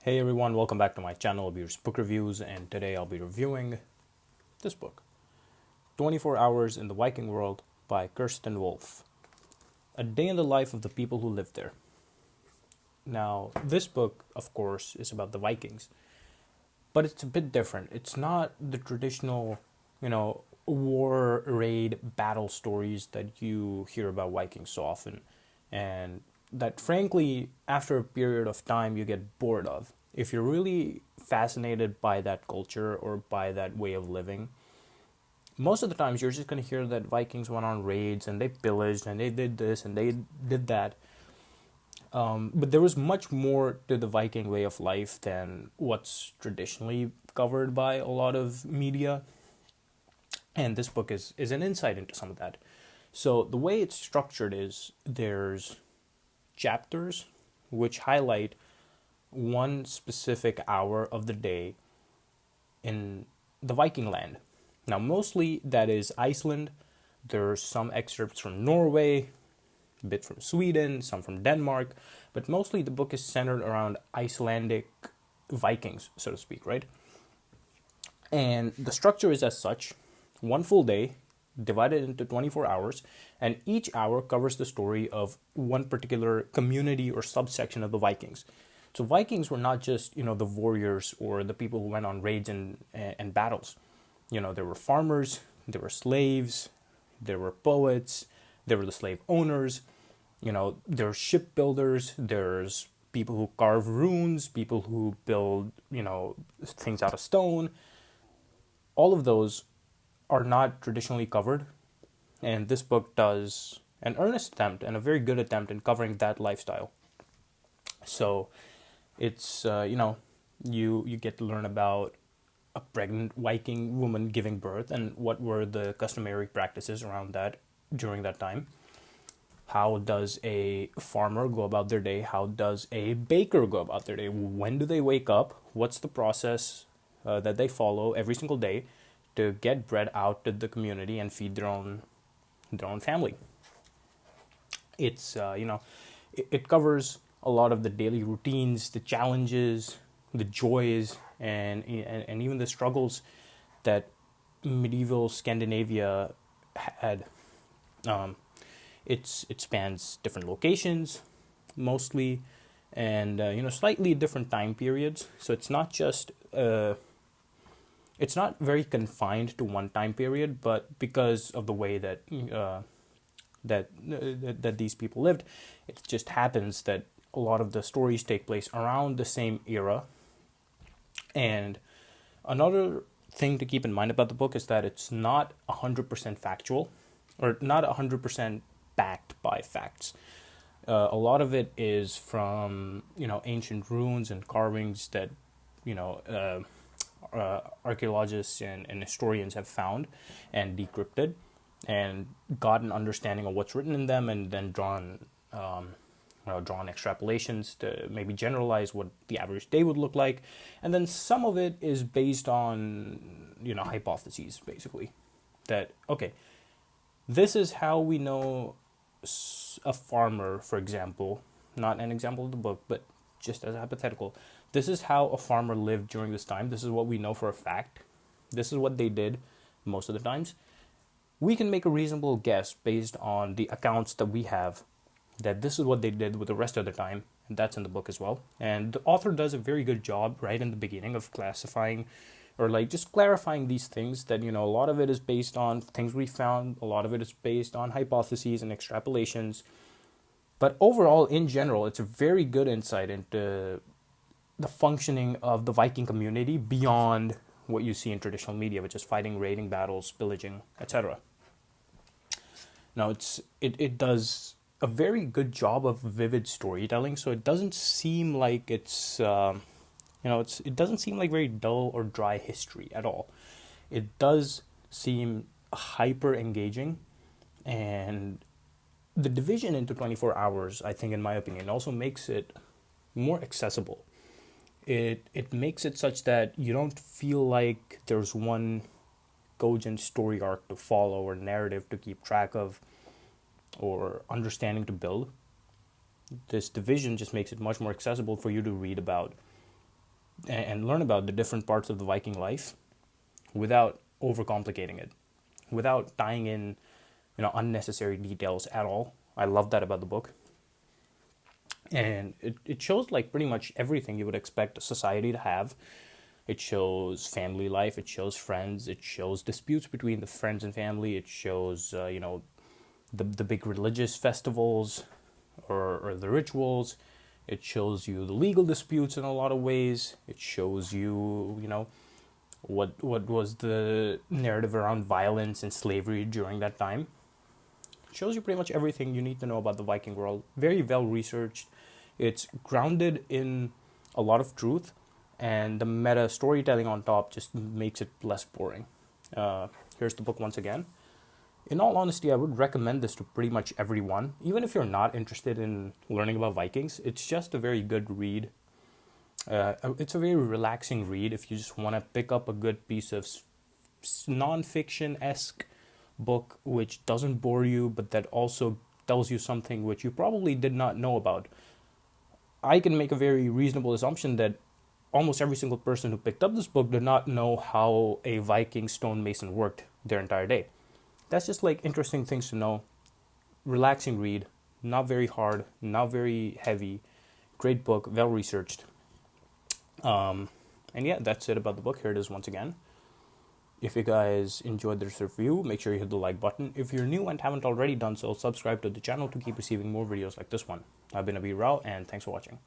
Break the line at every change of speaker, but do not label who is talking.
Hey everyone, welcome back to my channel, Abeer's Book Reviews, and today I'll be reviewing this book, 24 Hours in the Viking World by Kirsten Wolf. A day in the life of the people who lived there. Now, this book, of course, is about the Vikings, but it's a bit different. It's not the traditional, war, raid, battle stories that you hear about Vikings so often, and that frankly, after a period of time, you get bored of. If you're really fascinated by that culture or by that way of living, most of the times you're just going to hear that Vikings went on raids and they pillaged and they did this and they did that. But there was much more to the Viking way of life than what's traditionally covered by a lot of media. And this book is an insight into some of that. So the way it's structured is there's chapters which highlight one specific hour of the day in the Viking land. Now, mostly that is Iceland. There's some excerpts from Norway, a bit from Sweden, some from Denmark, but mostly the book is centered around Icelandic Vikings, so to speak, right? And the structure is as such: one full day divided into 24 hours, and each hour covers the story of one particular community or subsection of the Vikings. So Vikings were not just, the warriors or the people who went on raids and battles. There were farmers, there were slaves, there were poets, there were the slave owners, there were shipbuilders, there's people who carve runes, people who build, things out of stone. All of those are not traditionally covered, and this book does an earnest attempt and a very good attempt in covering that lifestyle. So it's you get to learn about a pregnant Viking woman giving birth and what were the customary practices around that during that time. How does a farmer go about their day? How does a baker go about their day? When do they wake up? What's the process that they follow every single day to get bread out to the community and feed their own family? It's it covers a lot of the daily routines, the challenges, the joys, and even the struggles that medieval Scandinavia had. It spans different locations, mostly, and slightly different time periods. So it's not just it's not very confined to one time period, but because of the way that that these people lived, it just happens that a lot of the stories take place around the same era. And another thing to keep in mind about the book is that it's not 100% factual, or not 100% backed by facts. A lot of it is from ancient runes and carvings that archaeologists and historians have found and decrypted and got an understanding of what's written in them, and then drawn extrapolations to maybe generalize what the average day would look like. And then some of it is based on hypotheses, basically, that okay, this is how we know a farmer, for example, not an example of the book, but just as a hypothetical, this is how a farmer lived during this time. This is what we know for a fact. This is what they did most of the times. We can make a reasonable guess based on the accounts that we have that this is what they did with the rest of the time, and that's in the book as well. And the author does a very good job right in the beginning of classifying or just clarifying these things, that a lot of it is based on things we found, a lot of it is based on hypotheses and extrapolations. But overall, in general, it's a very good insight into the functioning of the Viking community beyond what you see in traditional media, which is fighting, raiding, battles, pillaging, etc. Now, it does a very good job of vivid storytelling, so it doesn't seem like it's it doesn't seem like very dull or dry history at all. It does seem hyper engaging, and the division into 24 hours, I think, in my opinion, also makes it more accessible. It makes it such that you don't feel like there's one cogent story arc to follow or narrative to keep track of or understanding to build. This division just makes it much more accessible for you to read about and learn about the different parts of the Viking life without overcomplicating it, without tying in, unnecessary details at all. I love that about the book. And it shows like pretty much everything you would expect a society to have. It shows family life, it shows friends, it shows disputes between the friends and family, it shows, the big religious festivals or the rituals. It shows you the legal disputes in a lot of ways. It shows you, what was the narrative around violence and slavery during that time. It shows you pretty much everything you need to know about the Viking world. Very well researched. It's grounded in a lot of truth, and the meta storytelling on top just makes it less boring. Here's the book once again. In all honesty, I would recommend this to pretty much everyone. Even if you're not interested in learning about Vikings, it's just a very good read. It's a very relaxing read if you just want to pick up a good piece of non-fiction-esque book which doesn't bore you, but that also tells you something which you probably did not know about. I can make a very reasonable assumption that almost every single person who picked up this book did not know how a Viking stonemason worked their entire day. That's just like interesting things to know. Relaxing read, not very hard, not very heavy. Great book, well researched. And yeah, that's it about the book. Here it is once again. If you guys enjoyed this review, make sure you hit the like button. If you're new and haven't already done so, subscribe to the channel to keep receiving more videos like this one. I've been Abeer Rao, and thanks for watching.